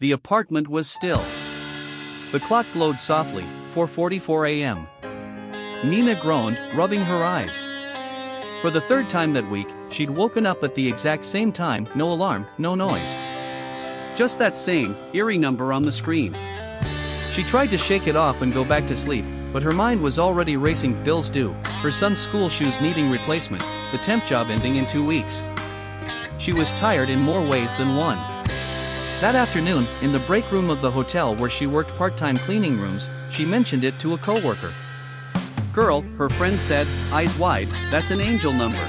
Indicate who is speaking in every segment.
Speaker 1: The apartment was still. The clock glowed softly, 4:44 a.m. Nina groaned, rubbing her eyes. For the third time that week, she'd woken up at the exact same time, no alarm, no noise. Just that same, eerie number on the screen. She tried to shake it off and go back to sleep, but her mind was already racing: bills due, her son's school shoes needing replacement, the temp job ending in 2 weeks. She was tired in more ways than one. That afternoon, in the break room of the hotel where she worked part-time cleaning rooms, she mentioned it to a coworker. "Girl," her friend said, eyes wide, "that's an angel number.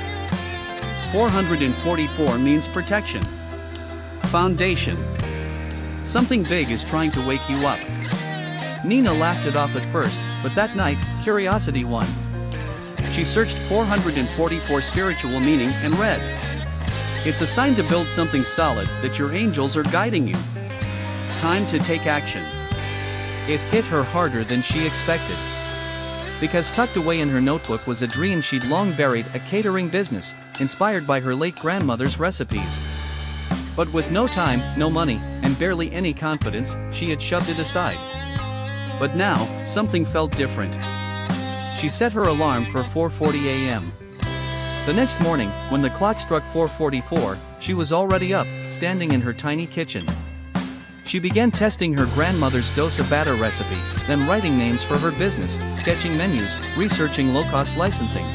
Speaker 1: 444 means protection. Foundation. Something big is trying to wake you up." Nina laughed it off at first, but that night, curiosity won. She searched 444 spiritual meaning and read, "It's a sign to build something solid, that your angels are guiding you. Time to take action." It hit her harder than she expected. Because tucked away in her notebook was a dream she'd long buried: a catering business, inspired by her late grandmother's recipes. But with no time, no money, and barely any confidence, she had shoved it aside. But now, something felt different. She set her alarm for 4:40 a.m. The next morning, when the clock struck 4:44, she was already up, standing in her tiny kitchen. She began testing her grandmother's dosa batter recipe, then writing names for her business, sketching menus, researching low-cost licensing.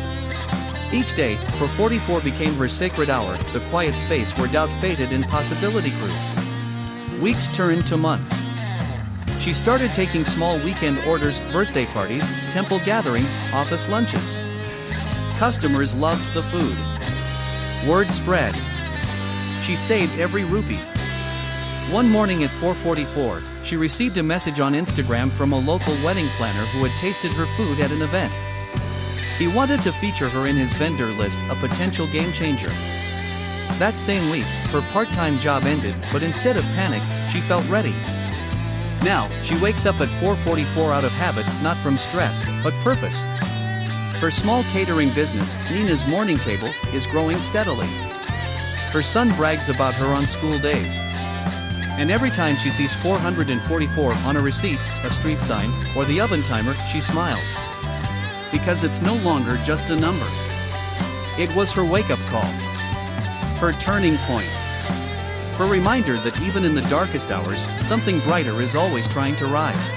Speaker 1: Each day, 4:44 became her sacred hour, the quiet space where doubt faded and possibility grew. Weeks turned to months. She started taking small weekend orders, birthday parties, temple gatherings, office lunches. Customers loved the food. Word spread. She saved every rupee. One morning at 4:44, she received a message on Instagram from a local wedding planner who had tasted her food at an event. He wanted to feature her in his vendor list, a potential game changer. That same week, her part-time job ended, but instead of panic, she felt ready. Now, she wakes up at 4:44 out of habit, not from stress, but purpose. Her small catering business, Nina's Morning Table, is growing steadily. Her son brags about her on school days. And every time she sees 444 on a receipt, a street sign, or the oven timer, she smiles. Because it's no longer just a number. It was her wake-up call. Her turning point. Her reminder that even in the darkest hours, something brighter is always trying to rise.